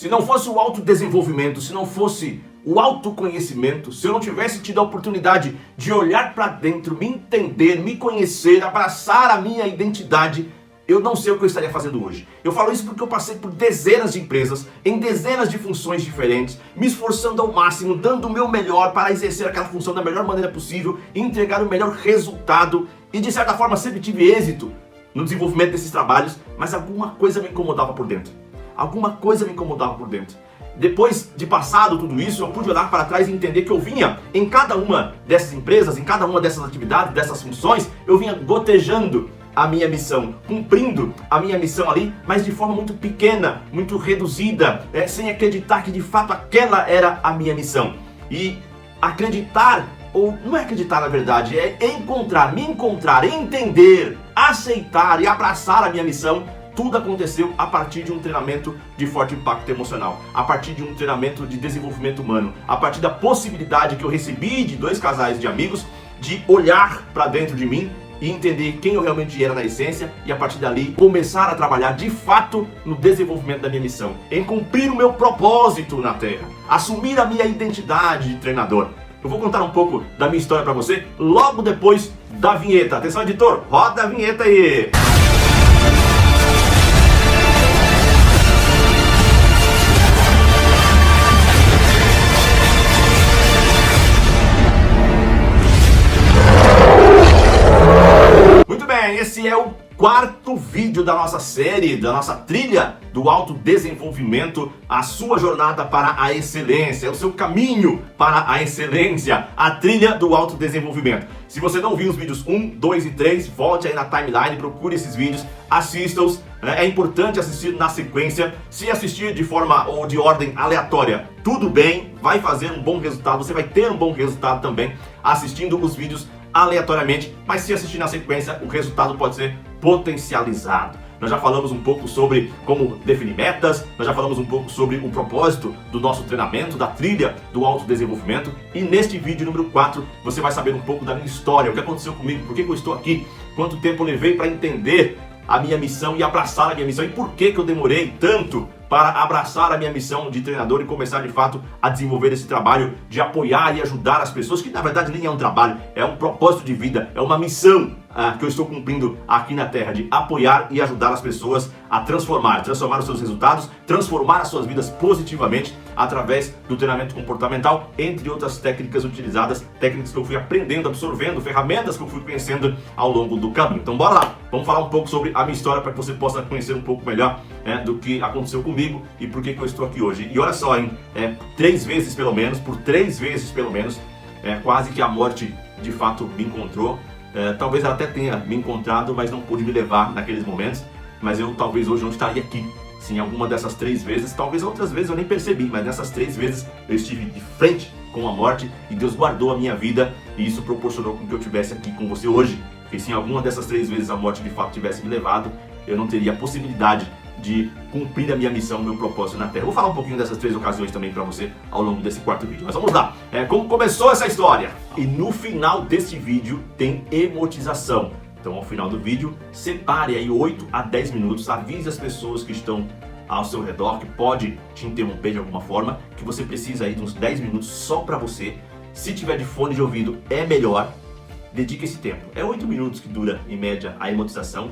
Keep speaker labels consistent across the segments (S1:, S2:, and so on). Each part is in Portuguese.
S1: Se não fosse o autodesenvolvimento, se não fosse o autoconhecimento, se eu não tivesse tido a oportunidade de olhar para dentro, me entender, me conhecer, abraçar a minha identidade, eu não sei o que eu estaria fazendo hoje. Eu falo isso porque eu passei por dezenas de empresas, em dezenas de funções diferentes, me esforçando ao máximo, dando o meu melhor para exercer aquela função da melhor maneira possível, entregar o melhor resultado e de certa forma sempre tive êxito no desenvolvimento desses trabalhos, mas alguma coisa me incomodava por dentro. Alguma coisa me incomodava por dentro. Depois de passado tudo isso, eu pude olhar para trás e entender que eu vinha em cada uma dessas empresas, em cada uma dessas atividades, dessas funções, eu vinha gotejando a minha missão, cumprindo a minha missão ali, mas de forma muito pequena, muito reduzida, sem acreditar que de fato aquela era a minha missão. E acreditar, ou não é acreditar na verdade, é me encontrar, entender, aceitar e abraçar a minha missão. Tudo aconteceu a partir de um treinamento de forte impacto emocional, a partir de um treinamento de desenvolvimento humano, a partir da possibilidade que eu recebi de 2 casais de amigos de olhar para dentro de mim e entender quem eu realmente era na essência e a partir dali começar a trabalhar de fato no desenvolvimento da minha missão, em cumprir o meu propósito na Terra, assumir a minha identidade de treinador. Eu vou contar um pouco da minha história para você logo depois da vinheta. Atenção, editor, roda a vinheta aí! Esse é o 4º vídeo da nossa série, da nossa trilha do autodesenvolvimento, a sua jornada para a excelência, o seu caminho para a excelência, a trilha do autodesenvolvimento. Se você não viu os vídeos 1, 2 e 3, volte aí na timeline, procure esses vídeos, assista-os. É importante assistir na sequência. Se assistir de forma ou de ordem aleatória, tudo bem, vai fazer um bom resultado, você vai ter um bom resultado também assistindo os vídeos aleatoriamente, mas se assistir na sequência, o resultado pode ser potencializado. Nós já falamos um pouco sobre como definir metas, nós já falamos um pouco sobre o propósito do nosso treinamento, da trilha do autodesenvolvimento, e neste vídeo número 4 você vai saber um pouco da minha história, o que aconteceu comigo, por que eu estou aqui, quanto tempo eu levei para entender a minha missão e abraçar a minha missão, e por que eu demorei tanto para abraçar a minha missão de treinador e começar de fato a desenvolver esse trabalho de apoiar e ajudar as pessoas, que na verdade nem é um trabalho, é um propósito de vida, é uma missão que eu estou cumprindo aqui na Terra, de apoiar e ajudar as pessoas a transformar os seus resultados, transformar as suas vidas positivamente através do treinamento comportamental, entre outras técnicas utilizadas, técnicas que eu fui aprendendo, absorvendo, ferramentas que eu fui conhecendo ao longo do caminho. Então bora lá, vamos falar um pouco sobre a minha história para que você possa conhecer um pouco melhor do que aconteceu comigo e por que eu estou aqui hoje. E olha só, hein, 3 vezes pelo menos, quase que a morte de fato me encontrou. Talvez ela até tenha me encontrado, mas não pude me levar naqueles momentos, mas eu talvez hoje não estaria aqui. Sim, alguma dessas 3 vezes, talvez outras vezes eu nem percebi, mas nessas 3 vezes eu estive de frente com a morte e Deus guardou a minha vida e isso proporcionou com que eu estivesse aqui com você hoje. E se em alguma dessas 3 vezes a morte de fato tivesse me levado, eu não teria a possibilidade de cumprir a minha missão, o meu propósito na Terra. Eu vou falar um pouquinho dessas 3 ocasiões também para você ao longo desse 4º vídeo. Mas vamos lá, como começou essa história? E no final desse vídeo tem emotização. Então ao final do vídeo, separe aí 8 a 10 minutos, avise as pessoas que estão ao seu redor, que pode te interromper de alguma forma, que você precisa aí de uns 10 minutos só para você. Se tiver de fone de ouvido é melhor, dedique esse tempo. É 8 minutos que dura em média a emotização,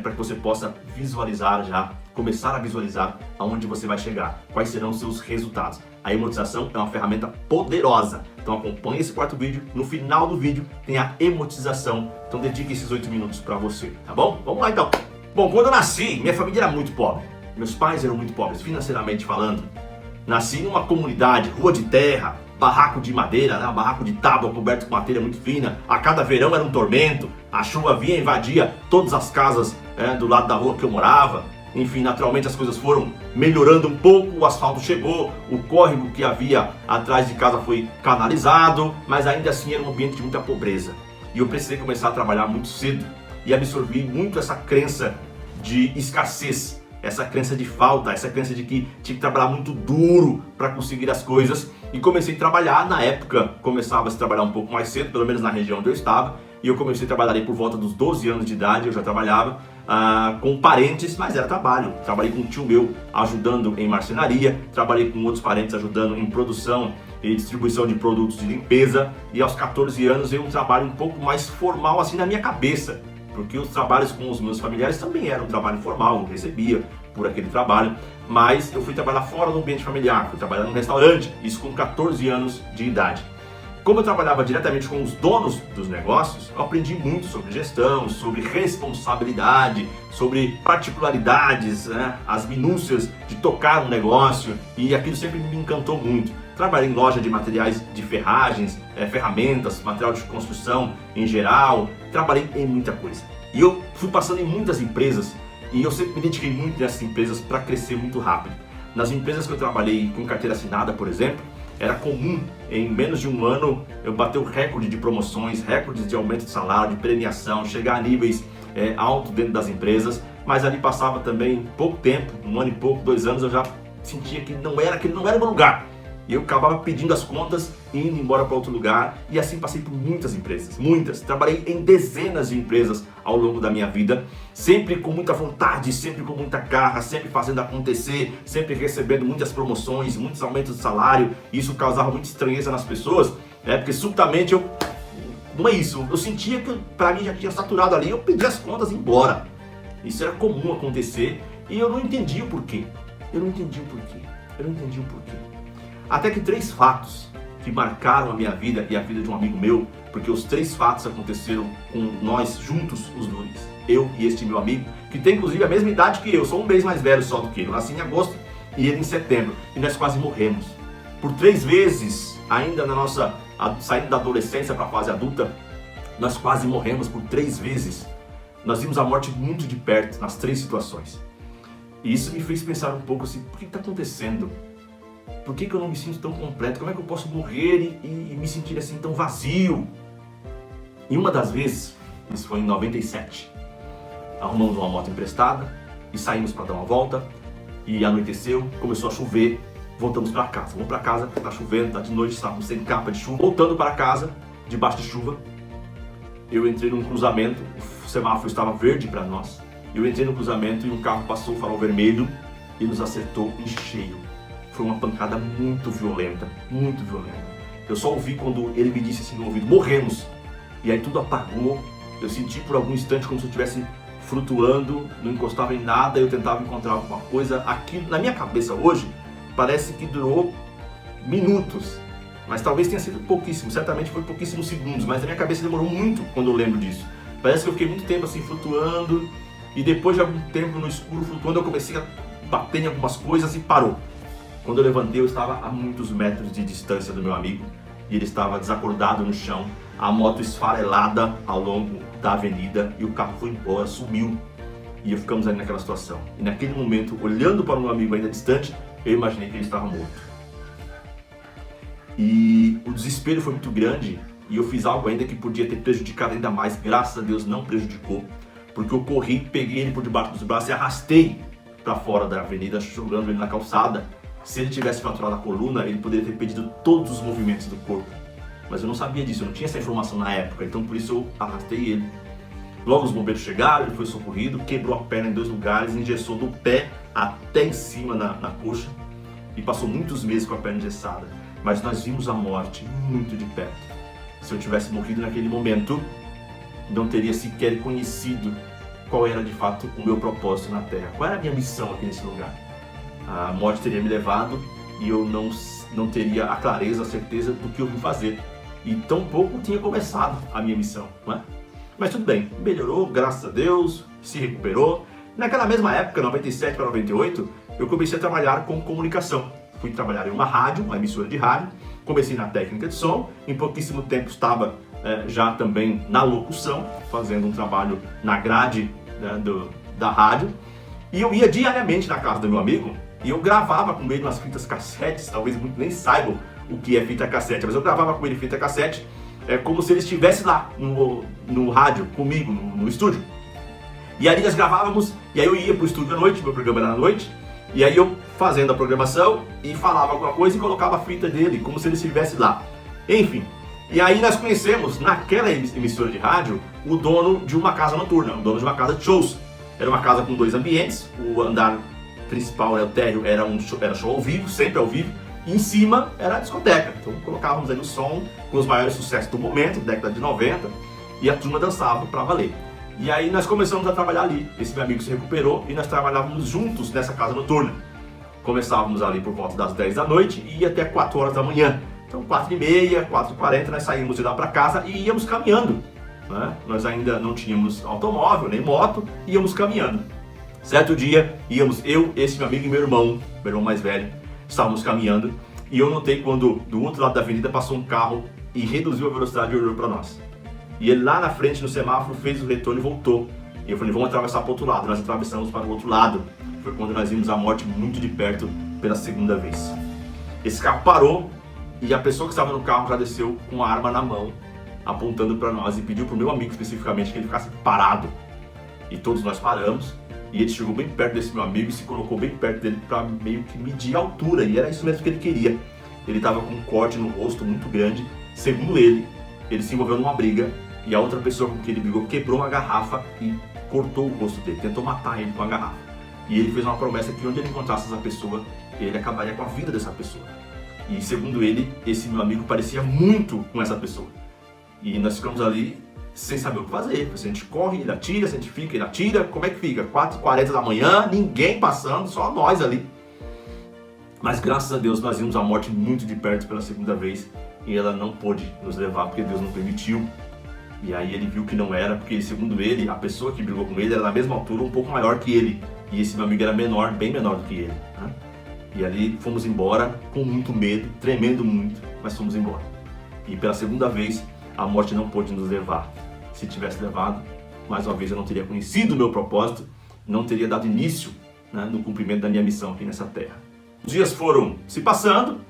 S1: para que você possa visualizar já, começar a visualizar aonde você vai chegar, quais serão os seus resultados. A emotização é uma ferramenta poderosa, então acompanhe esse 4º vídeo, no final do vídeo tem a emotização, então dedique esses 8 minutos para você, tá bom? Vamos lá então. Bom, quando eu nasci, minha família era muito pobre, meus pais eram muito pobres, financeiramente falando. Nasci numa comunidade, rua de terra, barraco de madeira, um barraco de tábua coberto com madeira muito fina. A cada verão era um tormento, a chuva vinha e invadia todas as casas do lado da rua que eu morava. Enfim, naturalmente as coisas foram melhorando um pouco, o asfalto chegou, o córrego que havia atrás de casa foi canalizado, mas ainda assim era um ambiente de muita pobreza. E eu precisei começar a trabalhar muito cedo e absorvi muito essa crença de escassez, essa crença de falta, essa crença de que tinha que trabalhar muito duro para conseguir as coisas. E comecei a trabalhar, na época começava a se trabalhar um pouco mais cedo, pelo menos na região onde eu estava, e eu comecei a trabalhar ali por volta dos 12 anos de idade, eu já trabalhava, com parentes, mas era trabalho. Trabalhei com um tio meu ajudando em marcenaria, trabalhei com outros parentes ajudando em produção e distribuição de produtos de limpeza, e aos 14 anos veio um trabalho um pouco mais formal assim na minha cabeça, porque os trabalhos com os meus familiares também eram um trabalho formal, eu recebia por aquele trabalho, mas eu fui trabalhar fora do ambiente familiar, fui trabalhar num restaurante, isso com 14 anos de idade. Como eu trabalhava diretamente com os donos dos negócios, eu aprendi muito sobre gestão, sobre responsabilidade, sobre particularidades, né, as minúcias de tocar um negócio, e aquilo sempre me encantou muito. Trabalhei em loja de materiais de ferragens, ferramentas, material de construção em geral, trabalhei em muita coisa. E eu fui passando em muitas empresas e eu sempre me dediquei muito nessas empresas para crescer muito rápido. Nas empresas que eu trabalhei com carteira assinada, por exemplo, era comum em menos de um ano eu bater o recorde de promoções, recordes de aumento de salário, de premiação, chegar a níveis altos dentro das empresas, mas ali passava também pouco tempo, um ano e pouco, 2 anos, eu já sentia que aquele não era o meu lugar. E eu acabava pedindo as contas e indo embora para outro lugar, e assim passei por muitas empresas, muitas. Trabalhei em dezenas de empresas ao longo da minha vida, sempre com muita vontade, sempre com muita garra, sempre fazendo acontecer, sempre recebendo muitas promoções, muitos aumentos de salário. Isso causava muita estranheza nas pessoas, porque subitamente não é isso, eu sentia que para mim já tinha saturado ali, eu pedia as contas e ia embora. Isso era comum acontecer e eu não entendia o porquê. Eu não entendia o porquê. Até que 3 fatos que marcaram a minha vida e a vida de um amigo meu, porque os 3 fatos aconteceram com nós juntos, os dois, eu e este meu amigo, que tem inclusive a mesma idade que eu, sou um mês mais velho só do que ele. Eu nasci em agosto e ele em setembro, e nós quase morremos. Por 3 vezes, ainda saindo da adolescência para a fase adulta, nós quase morremos por 3 vezes. Nós vimos a morte muito de perto nas 3 situações. E isso me fez pensar um pouco assim, por que está acontecendo? Por que eu não me sinto tão completo? Como é que eu posso morrer e me sentir assim tão vazio? E uma das vezes, isso foi em 97, arrumamos uma moto emprestada e saímos para dar uma volta, e anoiteceu, começou a chover, voltamos para casa. Vamos para casa, está chovendo, está de noite, estávamos sem capa de chuva. Voltando para casa, debaixo de chuva, eu entrei num cruzamento, o semáforo estava verde para nós. Eu entrei no cruzamento e um carro passou o farol vermelho e nos acertou em cheio. Foi uma pancada muito violenta, muito violenta. Eu só ouvi quando ele me disse assim no ouvido, morremos. E aí tudo apagou, eu senti por algum instante como se eu estivesse flutuando, não encostava em nada, eu tentava encontrar alguma coisa. Aquilo, na minha cabeça hoje, parece que durou minutos, mas talvez tenha sido pouquíssimo, certamente foi pouquíssimos segundos, mas na minha cabeça demorou muito quando eu lembro disso. Parece que eu fiquei muito tempo assim flutuando, e depois de algum tempo no escuro flutuando, eu comecei a bater em algumas coisas e parou. Quando eu levantei, eu estava a muitos metros de distância do meu amigo e ele estava desacordado no chão, a moto esfarelada ao longo da avenida, e o carro foi embora, sumiu, e ficamos ali naquela situação. E naquele momento, olhando para o meu amigo ainda distante, eu imaginei que ele estava morto. E o desespero foi muito grande, e eu fiz algo ainda que podia ter prejudicado ainda mais. Graças a Deus não prejudicou, porque eu corri, peguei ele por debaixo dos braços e arrastei para fora da avenida, jogando ele na calçada. Se ele tivesse fraturado a coluna, ele poderia ter perdido todos os movimentos do corpo. Mas eu não sabia disso, eu não tinha essa informação na época, então por isso eu arrastei ele. Logo os bombeiros chegaram, ele foi socorrido, quebrou a perna em 2 lugares, engessou do pé até em cima na coxa e passou muitos meses com a perna engessada. Mas nós vimos a morte muito de perto. Se eu tivesse morrido naquele momento, não teria sequer conhecido qual era de fato o meu propósito na Terra, qual era a minha missão aqui nesse lugar. A morte teria me levado e eu não teria a clareza, a certeza do que eu vim fazer. E tão pouco tinha começado a minha missão, não é? Mas tudo bem, melhorou, graças a Deus, se recuperou. Naquela mesma época, 97 para 98, eu comecei a trabalhar com comunicação. Fui trabalhar em uma rádio, uma emissora de rádio, comecei na técnica de som, em pouquíssimo tempo estava já também na locução, fazendo um trabalho na grade da rádio. E eu ia diariamente na casa do meu amigo, e eu gravava com ele umas fitas cassetes, talvez muitos nem saibam o que é fita cassete, mas eu gravava com ele fita cassete, como se ele estivesse lá no rádio, comigo, no estúdio. E aí nós gravávamos, e aí eu ia pro estúdio à noite, meu programa era à noite, e aí eu fazendo a programação, e falava alguma coisa e colocava a fita dele, como se ele estivesse lá. Enfim, e aí nós conhecemos, naquela emissora de rádio, o dono de uma casa noturna, o dono de uma casa de shows. Era uma casa com 2 ambientes, o andar principal, o térreo, era show ao vivo, sempre ao vivo, e em cima era a discoteca. Então colocávamos ali o som com os maiores sucessos do momento, década de 90, e a turma dançava para valer. E aí nós começamos a trabalhar ali. Esse meu amigo se recuperou e nós trabalhávamos juntos nessa casa noturna. Começávamos ali por volta das 10 da noite e ia até 4 horas da manhã. Então 4h30, 4h40 nós saímos de lá para casa e íamos caminhando, né? Nós ainda não tínhamos automóvel nem moto, íamos caminhando. Certo dia íamos eu, esse meu amigo e meu irmão mais velho, estávamos caminhando e eu notei quando do outro lado da avenida passou um carro e reduziu a velocidade e olhou para nós. E ele lá na frente no semáforo fez o retorno e voltou. E eu falei, vamos atravessar para o outro lado. Nós atravessamos para o outro lado. Foi quando nós vimos a morte muito de perto pela segunda vez. Esse carro parou e a pessoa que estava no carro já desceu com a arma na mão, apontando para nós e pediu para o meu amigo especificamente que ele ficasse parado. E todos nós paramos e ele chegou bem perto desse meu amigo e se colocou bem perto dele para meio que medir a altura. E era isso mesmo que ele queria. Ele estava com um corte no rosto muito grande. Segundo ele se envolveu numa briga e a outra pessoa com quem ele brigou quebrou uma garrafa e cortou o rosto dele, tentou matar ele com a garrafa. E ele fez uma promessa que onde ele encontrasse essa pessoa, ele acabaria com a vida dessa pessoa. E segundo ele, esse meu amigo parecia muito com essa pessoa. E nós ficamos ali sem saber o que fazer. Se a gente corre, ele atira, se a gente fica, ele atira, como é que fica? 4h40 da manhã, ninguém passando, só nós ali. Mas graças a Deus nós vimos a morte muito de perto pela segunda vez e ela não pôde nos levar porque Deus não permitiu. E aí ele viu que não era, porque segundo ele, a pessoa que brigou com ele era da mesma altura, um pouco maior que ele. E esse meu amigo era menor, bem menor do que ele, né? E ali fomos embora com muito medo, tremendo muito, mas fomos embora. E pela segunda vez, a morte não pôde nos levar. Se tivesse levado, mais uma vez eu não teria conhecido o meu propósito, não teria dado início, né, no cumprimento da minha missão aqui nessa terra. Os dias foram se passando,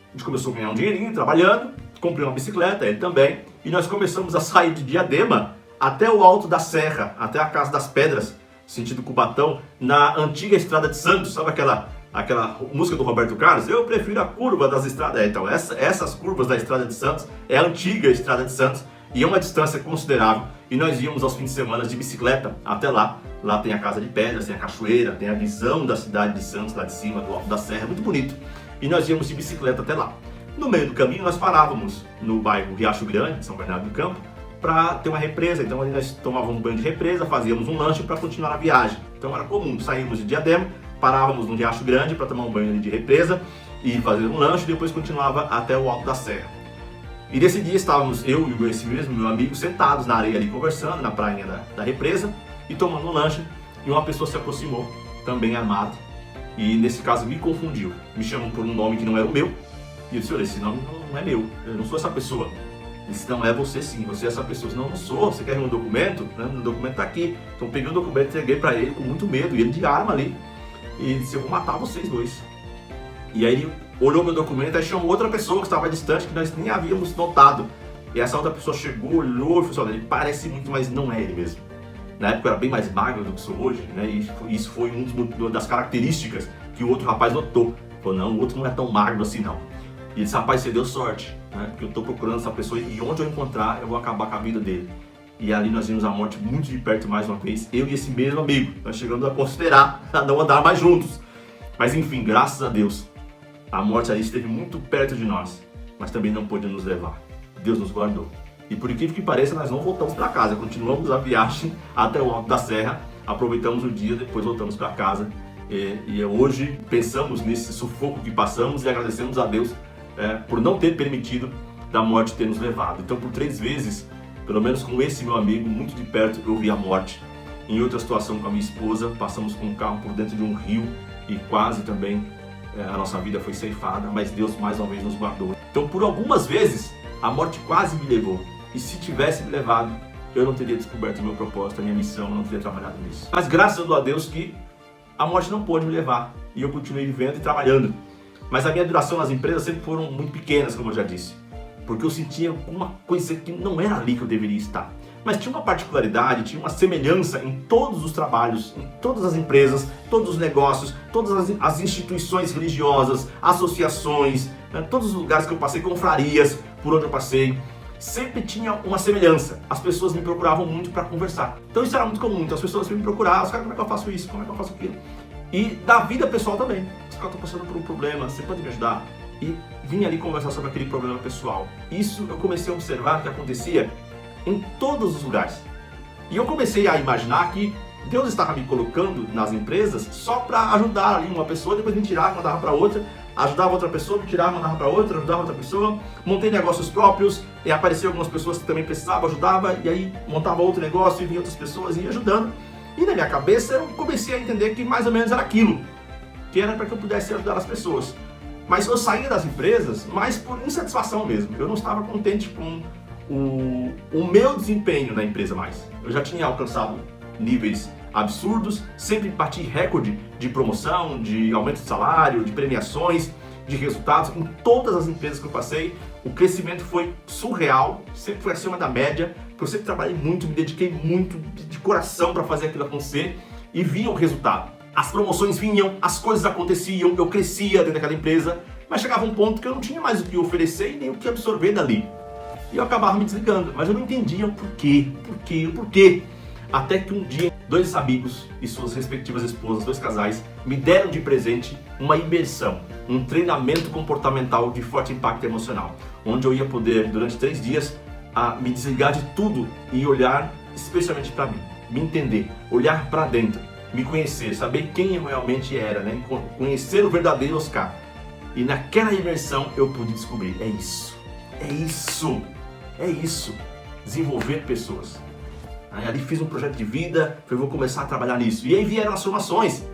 S1: a gente começou a ganhar um dinheirinho trabalhando, comprei uma bicicleta, ele também, e nós começamos a sair de Diadema até o alto da serra, até a Casa das Pedras, sentido Cubatão, na antiga Estrada de Santos. Sabe aquela música do Roberto Carlos? Eu prefiro a curva das estradas. Então, essas curvas da Estrada de Santos é a antiga Estrada de Santos e é uma distância considerável. E nós íamos aos fins de semana de bicicleta até lá. Lá tem a Casa de Pedras, tem a cachoeira, tem a visão da cidade de Santos lá de cima, do alto da serra, muito bonito. E nós íamos de bicicleta até lá. No meio do caminho nós parávamos no bairro Riacho Grande, São Bernardo do Campo, para ter uma represa. Então ali nós tomávamos um banho de represa, fazíamos um lanche para continuar a viagem. Então era comum, saímos de Diadema, parávamos no Riacho Grande para tomar um banho de represa e fazer um lanche, e depois continuava até o alto da serra. E nesse dia estávamos eu e esse mesmo meu amigo sentados na areia ali conversando, na praia da represa e tomando um lanche, e uma pessoa se aproximou, também armada, e nesse caso me confundiu, me chamou por um nome que não era o meu, e eu disse, olha, esse nome não é meu, eu não sou essa pessoa. Ele disse, não, é você sim, você é essa pessoa. Eu disse, não sou, você quer um documento? O documento está aqui. Então peguei o documento e entreguei para ele com muito medo, e ele de arma ali, e disse, eu vou matar vocês dois. E aí ele olhou meu documento e chamou outra pessoa que estava distante, que nós nem havíamos notado. E essa outra pessoa chegou, olhou e falou, olha, ele parece muito, mas não é ele mesmo. Na época eu era bem mais magro do que sou hoje, né? E isso foi uma das características que o outro rapaz notou. Falou, não, o outro não é tão magro assim não. E ele disse, rapaz, você deu sorte, né? Porque eu estou procurando essa pessoa e onde eu encontrar eu vou acabar com a vida dele. E ali nós vimos a morte muito de perto mais uma vez, eu e esse mesmo amigo. Nós chegamos a considerar a não andar mais juntos. Mas enfim, graças a Deus, a morte ali esteve muito perto de nós, mas também não pôde nos levar. Deus nos guardou. E por incrível que pareça, nós não voltamos para casa, continuamos a viagem até o alto da serra, aproveitamos o dia, depois voltamos para casa. E hoje pensamos nesse sufoco que passamos e agradecemos a Deus por não ter permitido da morte ter nos levado. Então por 3 vezes, pelo menos com esse meu amigo, muito de perto eu vi a morte. Em outra situação com a minha esposa, passamos com um carro por dentro de um rio e quase também a nossa vida foi ceifada, mas Deus mais uma vez nos guardou. Então por algumas vezes a morte quase me levou. E se tivesse me levado, eu não teria descoberto o meu propósito, a minha missão, eu não teria trabalhado nisso. Mas graças a Deus que a morte não pôde me levar e eu continuei vivendo e trabalhando. Mas a minha duração nas empresas sempre foram muito pequenas, como eu já disse, porque eu sentia uma coisa que não era ali que eu deveria estar. Mas tinha uma particularidade, tinha uma semelhança em todos os trabalhos, em todas as empresas, todos os negócios, todas as instituições religiosas, associações, todos os lugares que eu passei, confrarias por onde eu passei. sempre tinha uma semelhança. As pessoas me procuravam muito para conversar. Então isso era muito comum. Então as pessoas me procuravam, como é que eu faço isso? Como é que eu faço aquilo? E da vida pessoal também. Eu estou passando por um problema, você pode me ajudar? E vim ali conversar sobre aquele problema pessoal. Isso eu comecei a observar que acontecia em todos os lugares. E eu comecei a imaginar que Deus estava me colocando nas empresas só para ajudar ali uma pessoa, depois me tirava, mandava para outra, ajudava outra pessoa, me tirava, mandava para outra, ajudava outra pessoa, montei negócios próprios, e apareciam algumas pessoas que também precisavam, ajudava, e aí montava outro negócio e vinha outras pessoas e ia ajudando. E na minha cabeça eu comecei a entender que mais ou menos era aquilo, que era para que eu pudesse ajudar as pessoas. Mas eu saía das empresas mais por insatisfação mesmo, eu não estava contente com o meu desempenho na empresa mais. Eu já tinha alcançado níveis absurdos, sempre bati recorde de promoção, de aumento de salário, de premiações, de resultados. Em todas as empresas que eu passei, o crescimento foi surreal, sempre foi acima da média, porque eu sempre trabalhei muito, me dediquei muito de coração para fazer aquilo acontecer e vinha o resultado. As promoções vinham, as coisas aconteciam, eu crescia dentro daquela empresa, mas chegava um ponto que eu não tinha mais o que oferecer e nem o que absorver dali. E eu acabava me desligando, mas eu não entendia o porquê. Até que um dia, dois amigos e suas respectivas esposas, dois casais, me deram de presente uma imersão, um treinamento comportamental de forte impacto emocional, onde eu ia poder, durante 3 dias, me desligar de tudo e olhar especialmente para mim, me entender, olhar para dentro, me conhecer, saber quem eu realmente era, né? Conhecer o verdadeiro Oscar. E naquela imersão eu pude descobrir, é isso, desenvolver pessoas. Aí ali fiz um projeto de vida, vou começar a trabalhar nisso. E aí vieram as formações,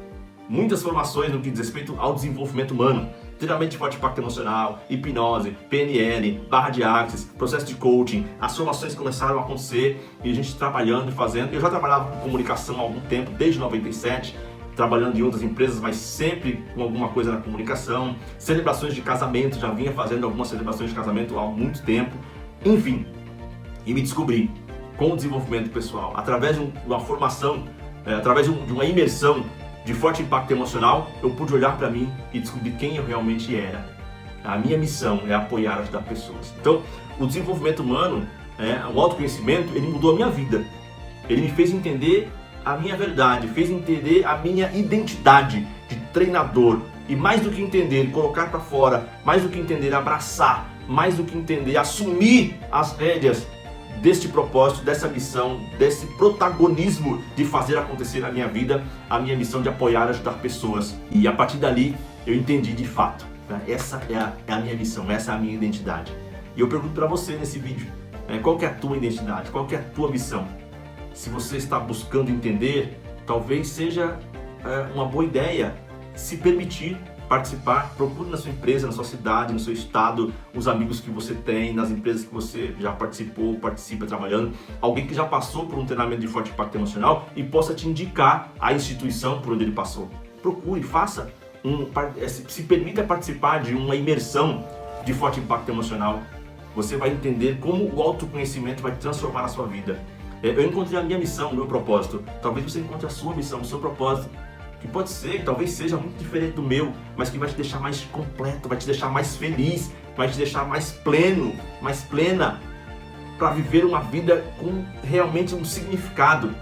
S1: muitas formações no que diz respeito ao desenvolvimento humano, treinamento de forte impacto emocional, hipnose, PNL, barra de Access, processo de coaching. As formações começaram a acontecer e a gente trabalhando e fazendo. Eu já trabalhava com comunicação há algum tempo, desde 97, trabalhando em outras empresas, mas sempre com alguma coisa na comunicação. Celebrações de casamento, já vinha fazendo algumas celebrações de casamento há muito tempo. Enfim, e me descobri com o desenvolvimento pessoal, através de uma formação, através de uma imersão de forte impacto emocional, eu pude olhar para mim e descobrir quem eu realmente era. A minha missão é apoiar e ajudar pessoas. Então, o desenvolvimento humano, o autoconhecimento, ele mudou a minha vida. Ele me fez entender a minha verdade, fez entender a minha identidade de treinador. E mais do que entender, colocar para fora, mais do que entender, abraçar, mais do que entender, assumir as rédeas deste propósito, dessa missão, desse protagonismo de fazer acontecer na minha vida, a minha missão de apoiar e ajudar pessoas. E a partir dali eu entendi de fato, né? Essa é a minha missão, essa é a minha identidade. E eu pergunto para você nesse vídeo, qual que é a tua identidade, qual que é a tua missão? Se você está buscando entender, talvez seja uma boa ideia se permitir participar. Procure na sua empresa, na sua cidade, no seu estado, os amigos que você tem, nas empresas que você já participou, participa trabalhando, alguém que já passou por um treinamento de forte impacto emocional e possa te indicar a instituição por onde ele passou. Procure, faça, se permita participar de uma imersão de forte impacto emocional. Você vai entender como o autoconhecimento vai transformar a sua vida. Eu encontrei a minha missão, o meu propósito. Talvez você encontre a sua missão, o seu propósito, que pode ser, talvez seja muito diferente do meu, mas que vai te deixar mais completo, vai te deixar mais feliz, vai te deixar mais pleno, mais plena, para viver uma vida com realmente um significado.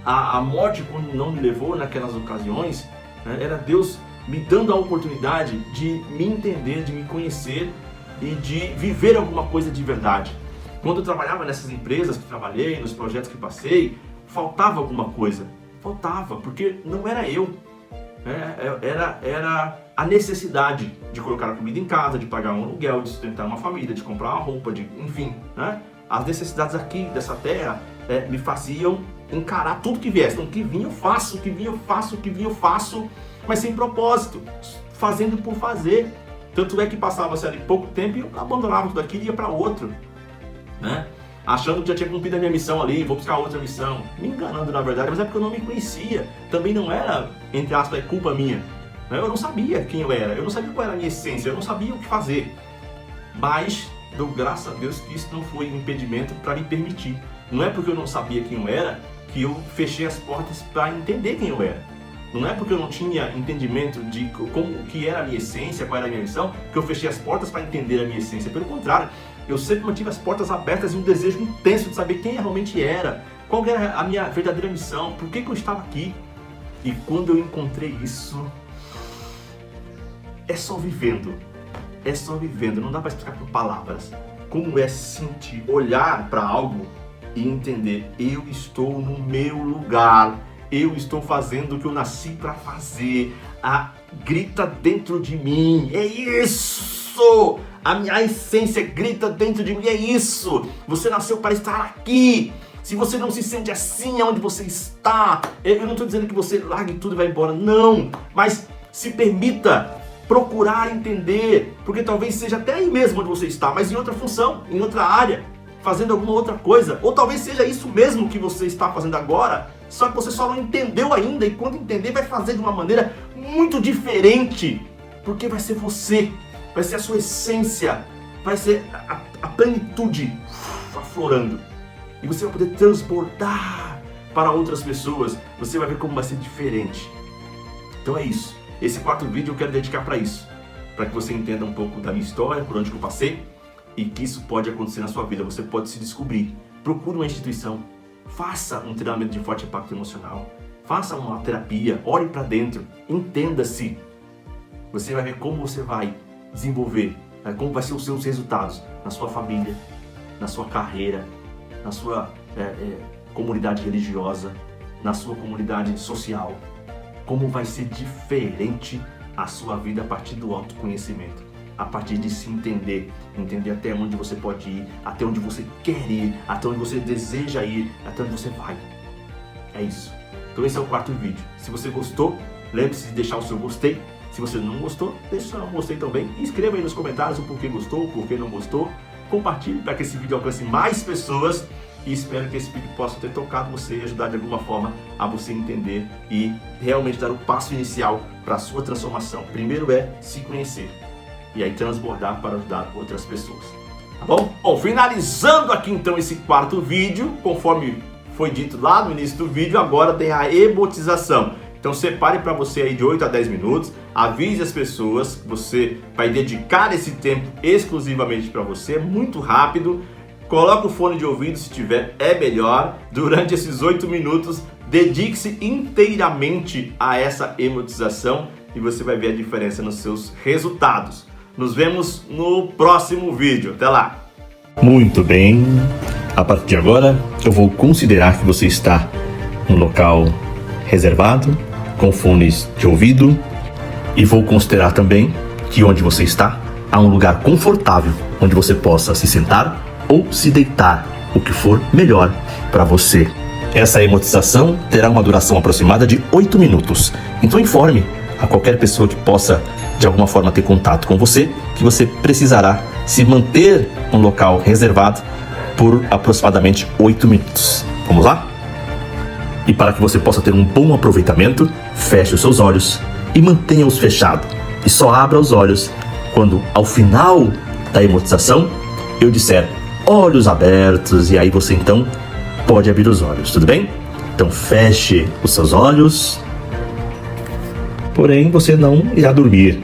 S1: A morte, quando não me levou naquelas ocasiões, era Deus me dando a oportunidade de me entender, de me conhecer e de viver alguma coisa de verdade. Quando eu trabalhava nessas empresas que trabalhei, nos projetos que passei, faltava alguma coisa. Faltava, porque não era eu, era a necessidade de colocar a comida em casa, de pagar um aluguel, de sustentar uma família, de comprar uma roupa, enfim, né? As necessidades aqui dessa terra me faziam encarar tudo que viesse. Então, o que vinha eu faço, o que vinha eu faço, mas sem propósito, fazendo por fazer. Tanto é que passava-se ali pouco tempo e eu abandonava tudo aquilo e ia para outro, né? Achando que já tinha cumprido a minha missão ali, vou buscar outra missão. Me enganando na verdade, mas é porque eu não me conhecia. Também não era, entre aspas, culpa minha. Eu não sabia quem eu era, eu não sabia qual era a minha essência, eu não sabia o que fazer. Mas dou graças a Deus que isso não foi um impedimento para me permitir. Não é porque eu não sabia quem eu era que eu fechei as portas para entender quem eu era. Não é porque eu não tinha entendimento de como que era a minha essência, qual era a minha missão, que eu fechei as portas para entender a minha essência. Pelo contrário, eu sempre mantive as portas abertas e um desejo intenso de saber quem eu realmente era, qual era a minha verdadeira missão, por que eu estava aqui. E quando eu encontrei isso, é só vivendo, não dá para explicar com palavras. Como é sentir, olhar para algo e entender, eu estou no meu lugar, eu estou fazendo o que eu nasci para fazer, grita dentro de mim, é isso! A minha essência grita dentro de mim, é isso! Você nasceu para estar aqui! Se você não se sente assim onde você está, eu não estou dizendo que você largue tudo e vai embora, não! Mas se permita procurar entender, porque talvez seja até aí mesmo onde você está, mas em outra função, em outra área, fazendo alguma outra coisa, ou talvez seja isso mesmo que você está fazendo agora, só que você só não entendeu ainda, e quando entender vai fazer de uma maneira muito diferente, porque vai ser você, vai ser a sua essência, vai ser a plenitude aflorando, e você vai poder transbordar para outras pessoas, você vai ver como vai ser diferente. Então é isso. Esse quarto vídeo eu quero dedicar para isso, para que você entenda um pouco da minha história, por onde que eu passei, e que isso pode acontecer na sua vida. Você pode se descobrir. Procure uma instituição, faça um treinamento de forte impacto emocional, faça uma terapia, olhe para dentro, entenda-se. Você vai ver como você vai desenvolver, como vai ser os seus resultados na sua família, na sua carreira, na sua comunidade religiosa, na sua comunidade social. Como vai ser diferente a sua vida a partir do autoconhecimento, a partir de se entender até onde você pode ir, até onde você quer ir, até onde você deseja ir, até onde você vai. É isso. Então esse é o quarto vídeo. Se você gostou, lembre-se de deixar o seu gostei. Se você não gostou, deixe o seu gostei também. E escreva aí nos comentários o porquê gostou, o porquê não gostou. Compartilhe para que esse vídeo alcance mais pessoas. E espero que esse vídeo possa ter tocado você e ajudar de alguma forma a você entender e realmente dar o passo inicial para a sua transformação. Primeiro é se conhecer e aí transbordar para ajudar outras pessoas. Tá bom? Bom, finalizando aqui então esse quarto vídeo, conforme foi dito lá no início do vídeo, agora tem a emotização. Então separe para você aí de 8 a 10 minutos, avise as pessoas que você vai dedicar esse tempo exclusivamente para você, é muito rápido. Coloque o fone de ouvido se tiver, é melhor. Durante esses 8 minutos, dedique-se inteiramente a essa emotização e você vai ver a diferença nos seus resultados. Nos vemos no próximo vídeo. Até lá!
S2: Muito bem. A partir de agora, eu vou considerar que você está num local reservado, com fones de ouvido, e vou considerar também que onde você está, há um lugar confortável, onde você possa se sentar ou se deitar, o que for melhor para você. Essa emotização terá uma duração aproximada de 8 minutos. Então informe a qualquer pessoa que possa de alguma forma ter contato com você, que você precisará se manter um local reservado por aproximadamente 8 minutos. Vamos lá? E para que você possa ter um bom aproveitamento, feche os seus olhos e mantenha-os fechados. E só abra os olhos quando, ao final da emotização, eu disser olhos abertos, e aí você então pode abrir os olhos, tudo bem? Então feche os seus olhos, porém você não irá dormir,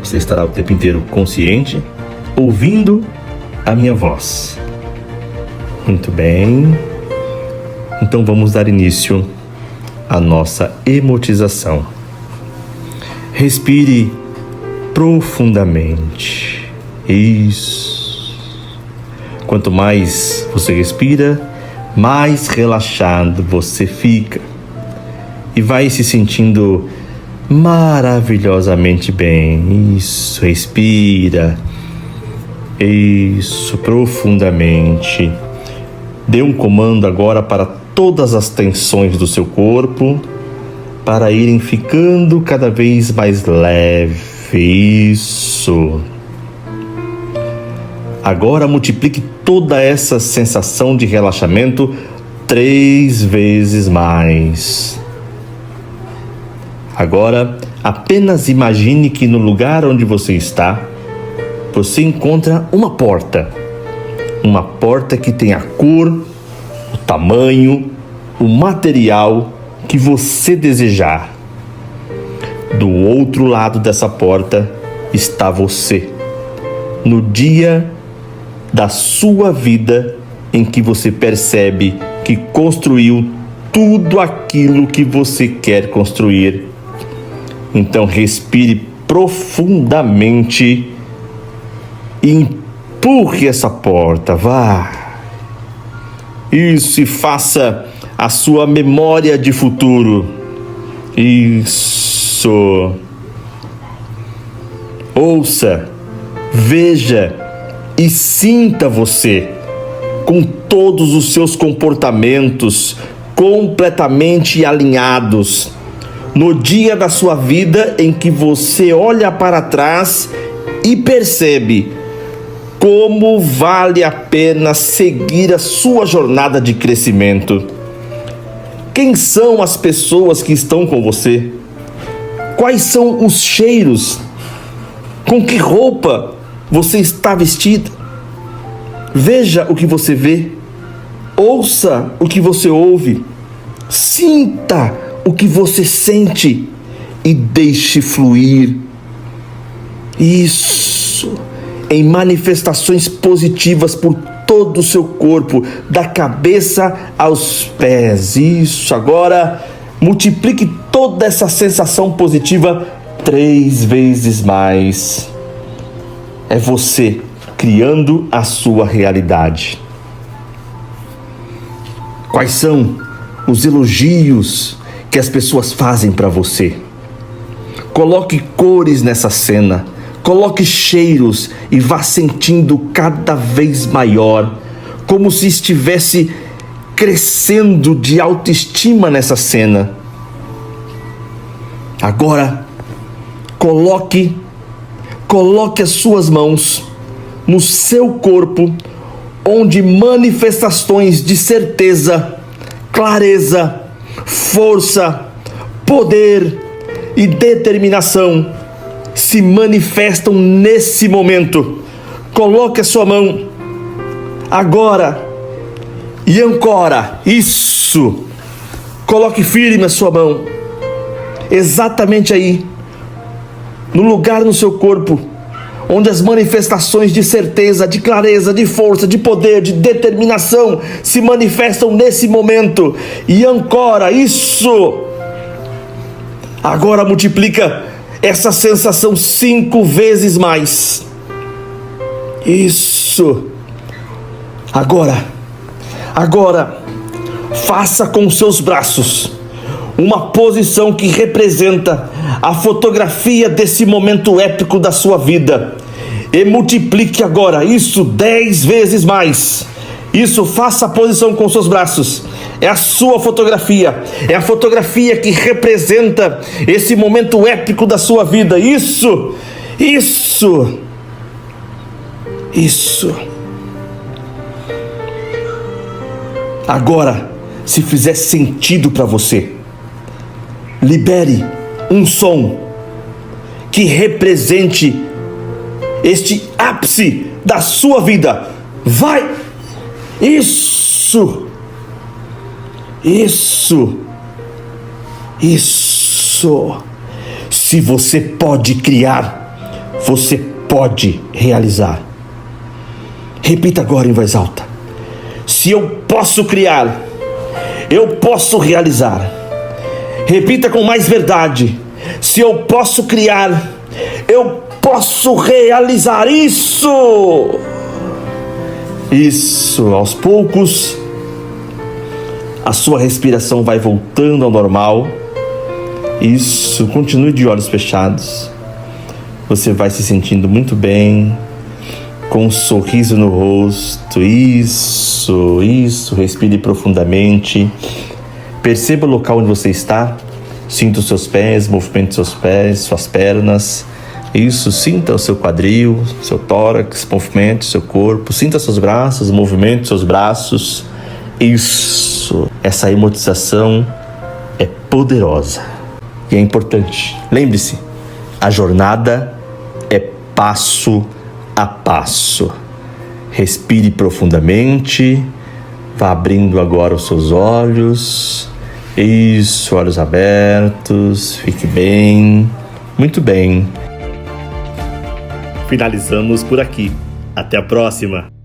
S2: você estará o tempo inteiro consciente, ouvindo a minha voz. Muito bem, então vamos dar início à nossa emotização. Respire profundamente, isso. Quanto mais você respira, mais relaxado você fica e vai se sentindo maravilhosamente bem. Isso, respira. Isso, profundamente. Dê um comando agora para todas as tensões do seu corpo, para irem ficando cada vez mais leve. Isso. Agora multiplique toda essa sensação de relaxamento 3 vezes mais. Agora, apenas imagine que no lugar onde você está, você encontra uma porta. Uma porta que tem a cor, o tamanho, o material que você desejar. Do outro lado dessa porta está você. No dia da sua vida em que você percebe que construiu tudo aquilo que você quer construir. Então respire profundamente e empurre essa porta, vá. Isso, e faça a sua memória de futuro. Isso. Ouça, veja e sinta você com todos os seus comportamentos completamente alinhados. No dia da sua vida em que você olha para trás e percebe como vale a pena seguir a sua jornada de crescimento. Quem são as pessoas que estão com você? Quais são os cheiros? Com que roupa você está vestido? Veja o que você vê. Ouça o que você ouve. Sinta o que você sente e deixe fluir. Isso, em manifestações positivas por todo o seu corpo, da cabeça aos pés. Isso, agora multiplique toda essa sensação positiva 3 vezes mais. É você criando a sua realidade. Quais são os elogios que as pessoas fazem para você? Coloque cores nessa cena, coloque cheiros e vá sentindo cada vez maior, como se estivesse crescendo de autoestima nessa cena. Agora, coloque as suas mãos no seu corpo, onde manifestações de certeza, clareza, força, poder e determinação se manifestam nesse momento. Coloque a sua mão agora e ancora. Isso. Coloque firme a sua mão, exatamente aí, no lugar no seu corpo onde as manifestações de certeza, de clareza, de força, de poder, de determinação se manifestam nesse momento. E ancora. Isso. Agora multiplica essa sensação 5 vezes mais. Isso. Agora, faça com seus braços uma posição que representa a fotografia desse momento épico da sua vida. E multiplique agora isso 10 vezes mais. Isso, faça a posição com seus braços. É a sua fotografia. É a fotografia que representa esse momento épico da sua vida. Isso. Agora, se fizer sentido para você, libere um som que represente este ápice da sua vida. Vai! Isso! Se você pode criar, você pode realizar. Repita agora em voz alta. Se eu posso criar, eu posso realizar. Repita com mais verdade. Se eu posso criar, eu posso realizar. Isso, aos poucos, a sua respiração vai voltando ao normal. Isso, continue de olhos fechados. Você vai se sentindo muito bem, com um sorriso no rosto. Isso, respire profundamente. Perceba o local onde você está. Sinta os seus pés, movimente seus pés, suas pernas. Isso, sinta o seu quadril, seu tórax, movimente seu corpo. Sinta seus braços, movimente seus braços. Isso, essa hipnotização é poderosa e é importante. Lembre-se, a jornada é passo a passo. Respire profundamente. Vá abrindo agora os seus olhos. Isso, olhos abertos, fique bem, muito bem. Finalizamos por aqui. Até a próxima!